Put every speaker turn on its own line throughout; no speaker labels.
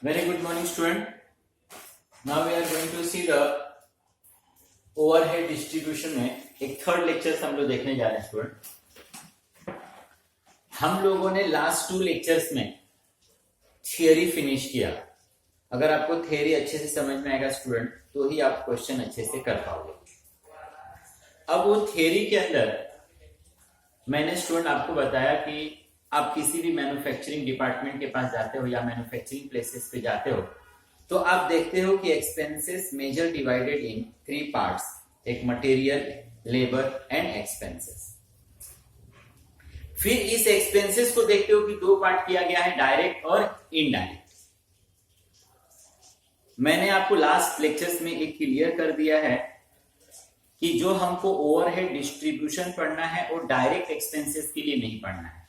Very good morning, student. Now we are going to see the overhead distribution में एक third lecture हम लोग देखने जा रहे हैं स्टूडेंट। हम लोगों ने लास्ट 2 लेक्चर्स में थियरी फिनिश किया। अगर आपको थियरी अच्छे से समझ में आएगा स्टूडेंट तो ही आप क्वेश्चन अच्छे से कर पाओगे। अब वो थियरी के अंदर मैंने स्टूडेंट आपको बताया कि आप किसी भी मैन्युफैक्चरिंग डिपार्टमेंट के पास जाते हो या मैन्युफैक्चरिंग प्लेसेस पे जाते हो तो आप देखते हो कि expenses major divided in 3 parts, एक मटेरियल, लेबर एंड एक्सपेंसेस। फिर इस एक्सपेंसेस को देखते हो कि 2 पार्ट किया गया है, डायरेक्ट और इनडायरेक्ट। मैंने आपको लास्ट लेक्चर्स में एक क्लियर कर दिया है कि जो हमको ओवरहेड डिस्ट्रीब्यूशन पढ़ना है वो डायरेक्ट एक्सपेंसेस के लिए नहीं पढ़ना है।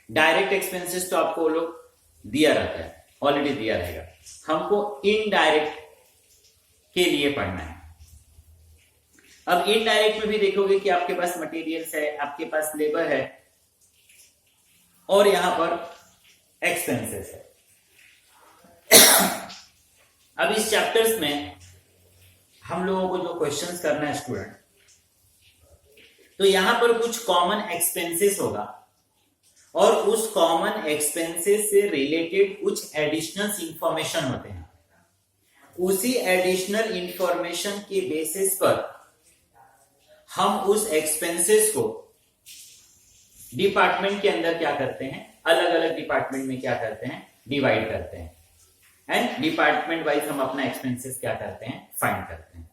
डायरेक्ट एक्सपेंसेस तो आपको वो लोग दिया रहता है, ऑलरेडी दिया रहेगा। हमको इनडायरेक्ट के लिए पढ़ना है। अब इनडायरेक्ट में भी देखोगे कि आपके पास मटेरियल्स है, आपके पास लेबर है और यहां पर एक्सपेंसेस है। अब इस चैप्टर्स में हम लोगों को जो क्वेश्चंस करना है स्टूडेंट, तो यहां पर कुछ कॉमन एक्सपेंसेस होगा और उस कॉमन एक्सपेंसेस से रिलेटेड कुछ एडिशनल इंफॉर्मेशन होते हैं। उसी एडिशनल इंफॉर्मेशन के बेसिस पर हम उस एक्सपेंसेस को डिपार्टमेंट के अंदर क्या करते हैं, अलग अलग डिपार्टमेंट में क्या करते हैं, डिवाइड करते हैं एंड डिपार्टमेंट वाइज हम अपना एक्सपेंसेस क्या करते हैं, फाइंड करते हैं।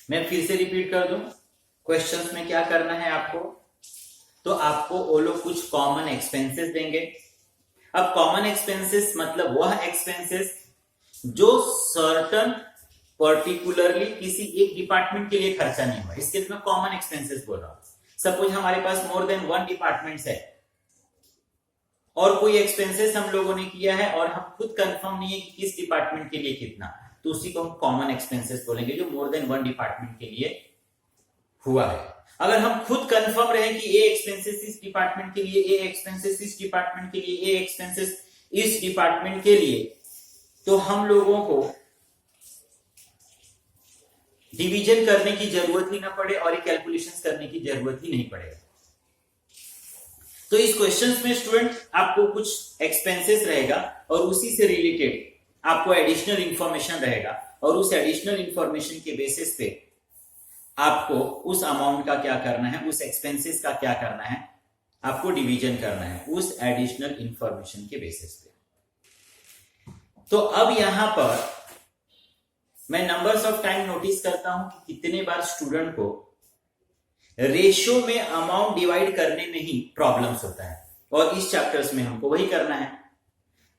मैं फिर से रिपीट कर दूं, क्वेश्चंस में क्या करना है आपको, तो आपको वो लोग कुछ कॉमन एक्सपेंसेस देंगे। अब कॉमन एक्सपेंसेस मतलब वह एक्सपेंसेस जो सर्टन पर्टिकुलरली किसी एक डिपार्टमेंट के लिए खर्चा नहीं हुआ, इसके लिए मैं कॉमन एक्सपेंसेस बोल रहा हूं। सपोज हमारे पास मोर देन 1 डिपार्टमेंट्स है और कोई एक्सपेंसेस हम लोगों ने किया है और हम खुद कंफर्म नहीं है कि किस डिपार्टमेंट के लिए कितना, तो उसी को हम कॉमन एक्सपेंसेस बोलेंगे जो मोर देन 1 डिपार्टमेंट के लिए हुआ है। अगर हम खुद कंफर्म रहे कि ए एक्सपेंसेस इस डिपार्टमेंट के लिए, ए एक्सपेंसेस इस डिपार्टमेंट के लिए, ए एक्सपेंसेस इस डिपार्टमेंट के लिए, तो हम लोगों को डिवीजन करने की जरूरत ही ना पड़े और कैलकुलेशंस करने की जरूरत ही नहीं पड़ेगा। तो इस क्वेश्चंस में स्टूडेंट आपको कुछ एक्सपेंसेस रहेगा और उसी से रिलेटेड आपको एडिशनल इंफॉर्मेशन रहेगा और उस एडिशनल इंफॉर्मेशन के बेसिस पे आपको उस अमाउंट का क्या करना है, उस एक्सपेंसेस का क्या करना है, आपको डिवीजन करना है उस एडिशनल इंफॉर्मेशन के बेसिस पे। तो अब यहां पर मैं नंबर्स ऑफ टाइम नोटिस करता हूं कि कितने बार स्टूडेंट को रेशियो में अमाउंट डिवाइड करने में ही प्रॉब्लम्स होता है और इस चैप्टर्स में हमको वही करना है।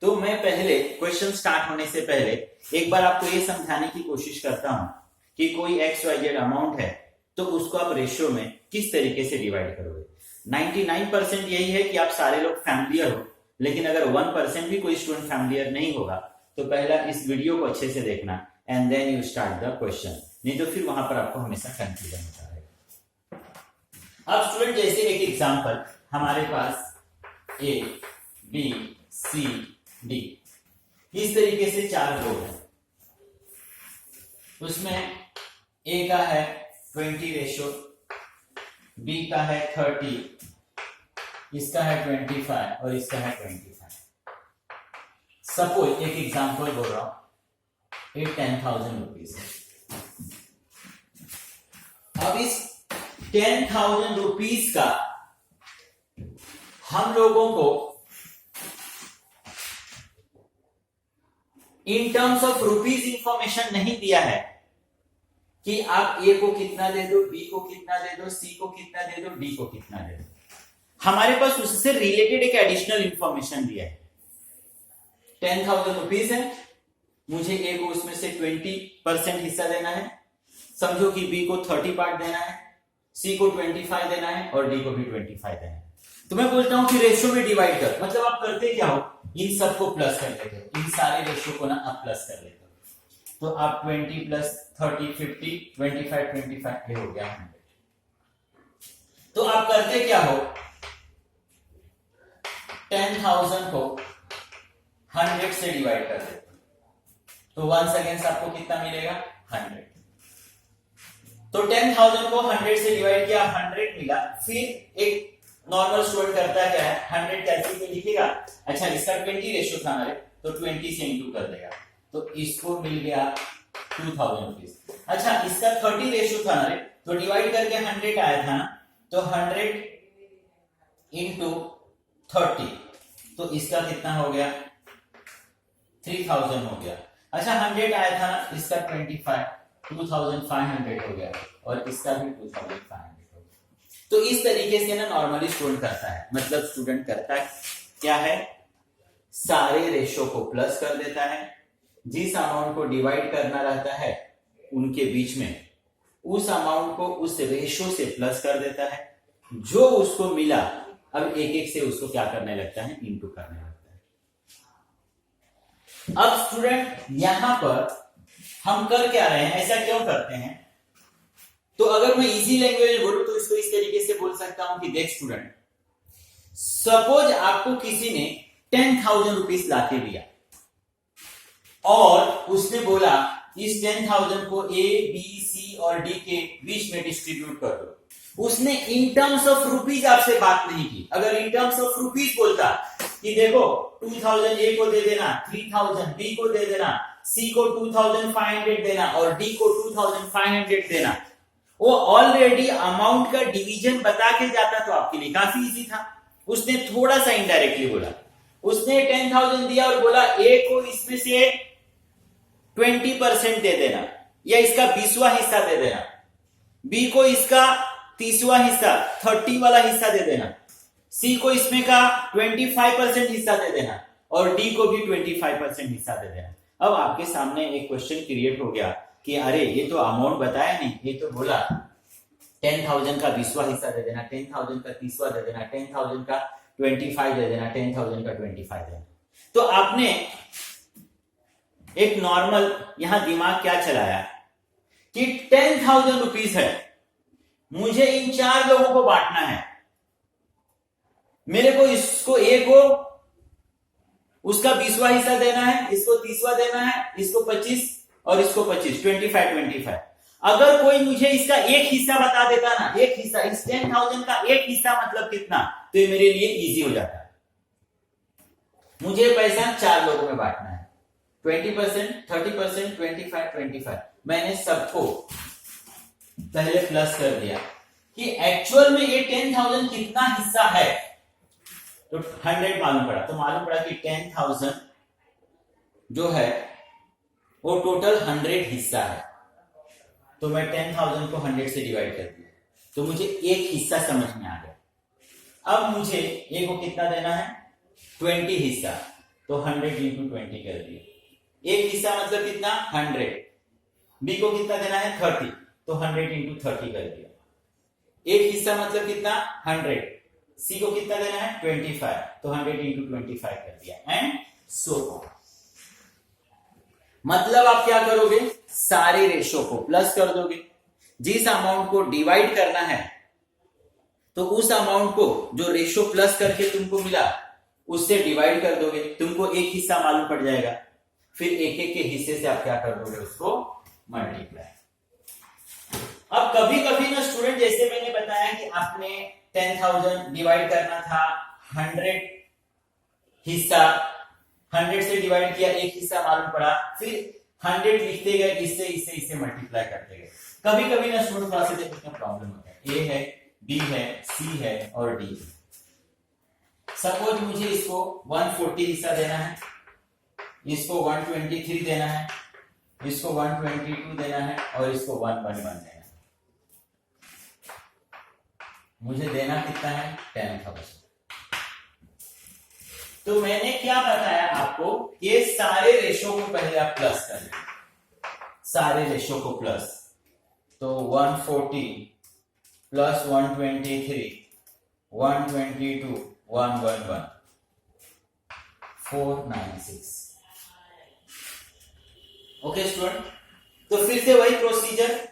तो मैं पहले क्वेश्चन स्टार्ट होने से पहले एक बार आपको ये समझाने की कोशिश करता हूं कि कोई XYZ अमाउंट है तो उसको आप रेशियो में किस तरीके से डिवाइड करोगे। 99% यही है कि आप सारे लोग फैमिलियर हो, लेकिन अगर 1% भी कोई स्टूडेंट फैमिलियर नहीं होगा तो पहला इस वीडियो को अच्छे से देखना and then you start the question, नहीं तो फिर वहां पर आपको हमेशा कंफ्यूजन होता रहेगा। अब स्टूडेंट जैसे एक एग्जांपल, हमारे पास A, B, C, D इस तरीके से 4 लोग हैं। उसमें A का है 20 रेशो, B का है 30, इसका है 25 और इसका है 25। सपोज एक एग्जांपल बोल रहा हूं, ये 10,000 रुपीज है। अब इस 10,000 रुपीज का हम लोगों को in terms of rupees information नहीं दिया है कि आप ए को कितना दे दो, बी को कितना दे दो, सी को कितना दे दो, डी को कितना दे दो। हमारे पास उससे रिलेटेड एक एडिशनल इंफॉर्मेशन दिया है। 10,000 रुपीज है, मुझे ए को उसमें से 20% हिस्सा देना है, समझो कि बी को 30 पार्ट देना है, सी को 25 देना है और डी को भी 25 देना है। तो मैं बोलता हूं कि रेशियो में डिवाइड कर, मतलब आप करते क्या हो, इन सबको प्लस कर लेते हो, इन सारे रेशियो को ना आप प्लस कर लेते हो। तो आप 20 प्लस 30 50 25 25 ये हो गया 100। तो आप करते क्या हो, 10,000 को 100 से डिवाइड कर देते हैं, तो 1 सेकेंड आपको कितना मिलेगा 100। तो 10,000 को 100 से डिवाइड किया, 100 मिला। फिर एक नॉर्मल स्टूडेंट करता क्या है, 100 कैसे पे लिखेगा, अच्छा इसका 20 रेशियो था हमारे, तो 20 से इंटू कर देगा, तो इसको मिल गया 2000 रुपीज। अच्छा इसका 30 रेशियो था हमारे, तो डिवाइड करके 100 आया था ना, तो 100 इंटू 30, तो इसका कितना हो गया 3000 हो गया। अच्छा 100 आया था ना, इसका 2500 हो गया, और इसका भी 2500 हो गया। तो इस तरीके से ना नॉर्मली स्टूडेंट करता है, मतलब स्टूडेंट करता है क्या है, सारे रेशो को प्लस कर देता है, जिस अमाउंट को डिवाइड करना रहता है उनके बीच में उस अमाउंट को उस रेशो से प्लस कर देता है, जो उसको मिला अब एक एक से उसको क्या करने लगता है, इंटू करने लगता है। अब स्टूडेंट यहां पर हम कर क्या रहे हैं, ऐसा क्यों करते हैं, तो अगर मैं इजी लैंग्वेज बोलूं तो इसको इस तरीके से बोल सकता हूं कि देख स्टूडेंट, सपोज आपको किसी ने 10,000 रुपीज लाके दिया और उसने बोला इस 10,000 को ए बी सी और डी के बीच में डिस्ट्रीब्यूट कर दो। उसने इन टर्म्स ऑफ रुपीज आपसे बात नहीं की। अगर इन टर्म्स ऑफ रुपीज बोलता कि देखो 2000 ए को दे देना, 3000 बी को दे देना, सी को 2500 देना और डी को 2500 देना, वो ऑलरेडी अमाउंट का डिवीजन बता के जाता तो आपके लिए काफी इजी था। उसने थोड़ा सा इनडायरेक्टली बोला, उसने 10,000 दिया और बोला ए को इसमें से 20% दे देना या इसका 20वां हिस्सा दे देना, बी को इसका 30वां हिस्सा 30 वाला हिस्सा दे देना, सी को इसमें का 25% हिस्सा दे देना और डी को भी 25% हिस्सा दे देना। अब आपके सामने एक क्वेश्चन क्रिएट हो गया कि अरे ये तो अमाउंट बताया नहीं, ये तो बोला 10,000 का 20वां हिस्सा दे देना, 10,000 का 30वां दे देना, 10,000 का 25 दे देना, 10,000 का 25 देना। तो आपने एक नॉर्मल यहां दिमाग क्या चलाया कि 10,000 रुपीज है, मुझे इन 4 लोगों को बांटना है, मेरे को इसको ए को उसका 20वां हिस्सा देना है, इसको 30वां देना है, इसको 25 और इसको 25, 25। अगर कोई मुझे इसका एक हिस्सा बता देता ना, एक हिस्सा, इस 10,000 का एक हिस्सा मतलब कितना, तो ये मेरे लिए इजी हो जाता है। मुझे पैसा 4 लोगों में बांटना है, 20%, 30%, 25। मैंने सबको पहले प्लस कर दिया कि एक्चुअल में ये 10,000 कितना हिस्सा है, तो 100 मालूम पड़ा। तो मालूम पड़ा कि 10,000 जो है वो टोटल 100 हिस्सा है। तो मैं 10,000 को 100 से डिवाइड कर दिया, तो मुझे एक हिस्सा समझ में आ गया। अब मुझे ए को कितना देना है, 20 हिस्सा, तो 100 इंटू 20 कर दिया। एक हिस्सा मतलब कितना 100, बी को कितना देना है 30, तो 100 इंटू 30 कर दिया। एक हिस्सा मतलब कितना 100, सी को कितना देना है 25, तो 100 इंटू 25 कर दिया, एंड सो ऑन। मतलब आप क्या करोगे, सारे रेशो को प्लस कर दोगे, जिस अमाउंट को डिवाइड करना है तो उस अमाउंट को जो रेशो प्लस करके तुमको मिला उससे डिवाइड कर दोगे, तुमको एक हिस्सा मालूम पड़ जाएगा, फिर एक एक के हिस्से से आप क्या कर दोगे, उसको मल्टीप्लाई। अब कभी कभी ना स्टूडेंट, जैसे मैंने बताया कि आपने 10,000 डिवाइड करना था 100 हिस्सा, 100 से डिवाइड किया, एक हिस्सा मालूम पड़ा, फिर 100 लिखते गए, इससे इससे इससे मल्टीप्लाई करते गए। कभी कभी ना स्टूडेंट थोड़ा सा देखो प्रॉब्लम होता है, ए है, बी है, सी है और डी है। सपोज मुझे इसको 140 हिस्सा देना है, इसको 123 देना है, इसको 122 देना है और इसको 111 देना है। मुझे देना कितना है 10,000। तो मैंने क्या बताया आपको, ये सारे रेशो को पहले आप प्लस कर लें, सारे रेशो को प्लस, तो 140 प्लस 123, 122, 111, 496। ओके स्टूडेंट, तो फिर से वही प्रोसीजर,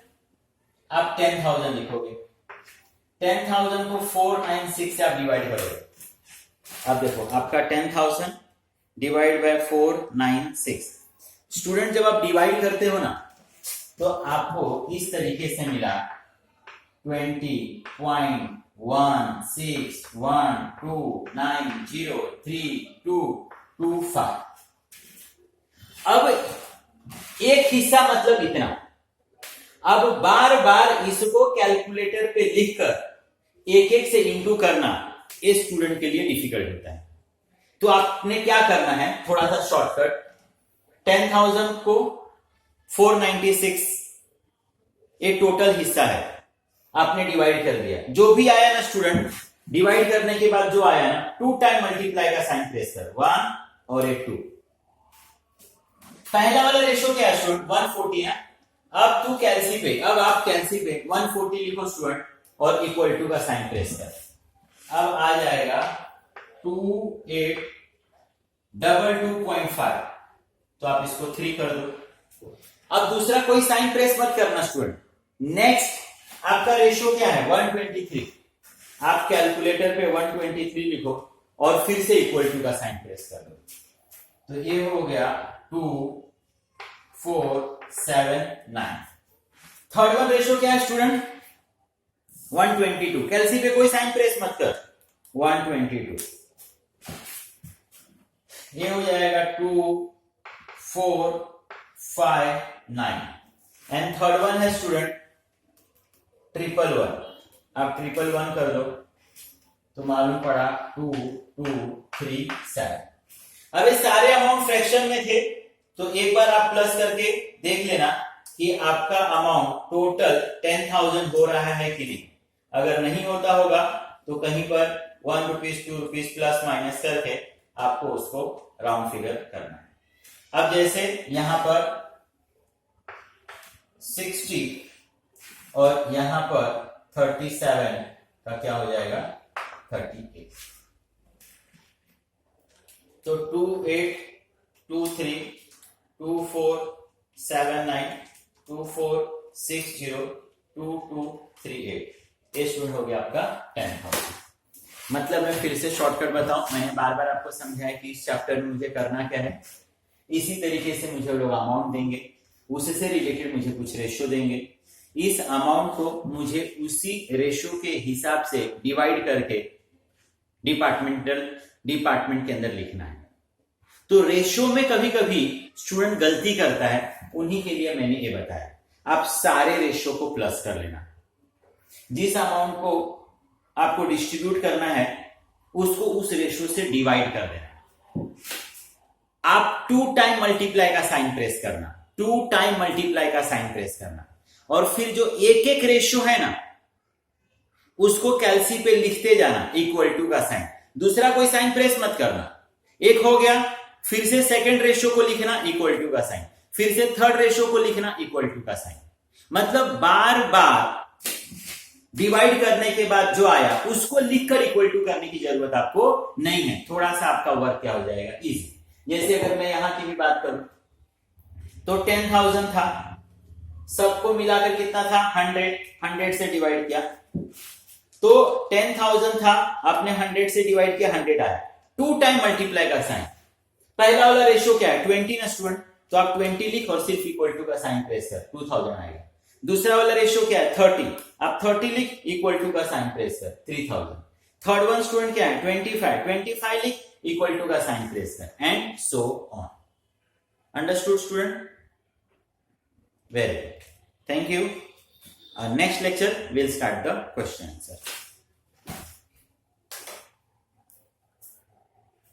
आप 10,000 लिखोगे, 10,000 को 496 से आप डिवाइड करोगे। अब देखो आपका 10,000 डिवाइड बाय 496। स्टूडेंट जब आप डिवाइड करते हो ना तो आपको इस तरीके से मिला 20.16129032225। अब एक हिस्सा मतलब इतना। अब बार बार इसको कैलकुलेटर पे लिखकर एक एक से इंटू करना ये स्टूडेंट के लिए डिफिकल्ट होता है। तो आपने क्या करना है, थोड़ा सा शॉर्टकट, 10,000 को 496 ये टोटल हिस्सा है, आपने डिवाइड कर दिया। जो भी आया ना स्टूडेंट, डिवाइड करने के बाद जो आया ना 2 टाइम मल्टीप्लाई का साइन प्रेस कर, 1 और एक 2। पहला वाला रेशो क्या है स्टूडेंट, 140 है। अब तू कैंसिल पे, अब आप कैंसिल पे 140 लिखो स्टूडेंट और इक्वल टू का साइन प्रेस कर। अब आ जाएगा 2822.5, तो आप इसको 3 कर दो। अब दूसरा कोई साइन प्रेस मत करना स्टूडेंट। नेक्स्ट आपका रेशियो क्या है, 123। आप कैलकुलेटर पे 123 लिखो और फिर से इक्वल टू का साइन प्रेस कर दो। तो ये हो गया 2479। थर्ड वन रेशियो क्या है स्टूडेंट, 122। कैलसी पे कोई साइन प्रेस मत कर, 122। ये हो जाएगा 2459। एंड थर्ड वन है स्टूडेंट 111। आप 111 कर दो तो मालूम पड़ा 2237। अब ये सारे अमाउंट फ्रैक्शन में थे तो एक बार आप प्लस करके देख लेना कि आपका अमाउंट टोटल 10,000 हो रहा है कि नहीं। अगर नहीं होता होगा तो कहीं पर 1 रुपीज 2 रुपीज प्लस माइनस करके आपको उसको राउंड फिगर करना है। अब जैसे यहां पर 60 और यहां पर 37 का क्या हो जाएगा, 38। तो 2823 2479 2460 2238 ये स्टूडेंट हो गया आपका 10,000। मतलब मैं फिर से शॉर्टकट बताऊं, मैंने बार बार आपको समझाया कि इस चैप्टर में मुझे करना क्या है। इसी तरीके से मुझे लोग अमाउंट देंगे, उससे रिलेटेड मुझे कुछ रेशियो देंगे, इस अमाउंट को मुझे उसी रेशियो के हिसाब से डिवाइड करके डिपार्टमेंट के अंदर लिखना है। तो रेशियो में कभी कभी स्टूडेंट गलती करता है, उन्हीं के लिए मैंने ये बताया। आप सारे रेशियो को प्लस कर लेना, जिस अमाउंट को आपको डिस्ट्रीब्यूट करना है उसको उस रेशियो से डिवाइड कर देना। आप 2 टाइम मल्टीप्लाई का साइन प्रेस करना, 2 टाइम मल्टीप्लाई का साइन प्रेस करना, और फिर जो एक एक रेशियो है ना उसको कैलसी पे लिखते जाना इक्वल टू का साइन। दूसरा कोई साइन प्रेस मत करना। एक हो गया, फिर से सेकंड रेशियो को लिखना इक्वल टू का साइन, फिर से थर्ड रेशियो को लिखना इक्वल टू का साइन। मतलब बार बार डिवाइड करने के बाद जो आया उसको लिखकर इक्वल टू करने की जरूरत आपको नहीं है। थोड़ा सा आपका वर्क क्या हो जाएगा, इजी। जैसे अगर मैं यहां की भी बात करूं तो 10,000 था, सबको मिलाकर कितना था, 100 से डिवाइड किया तो 10,000 था, आपने 100 से डिवाइड किया, 100 आया। 2 टाइम मल्टीप्लाई का साइन। पहला वाला रेशियो क्या है, 20 ना स्टूडेंट, तो आप 20 लिख और सिर्फ इक्वल टू का साइन प्रेस कर, 2000 आएगा। दूसरा वाला रेशियो क्या है, 30, आप 30 लिख इक्वल टू का साइन प्रेस कर, 3000। थर्ड वन स्टूडेंट क्या है, 25 लिख इक्वल टू का साइन प्रेस कर, and so on. Understood student? Very good, thank you. Next lecture we'll start the question answer.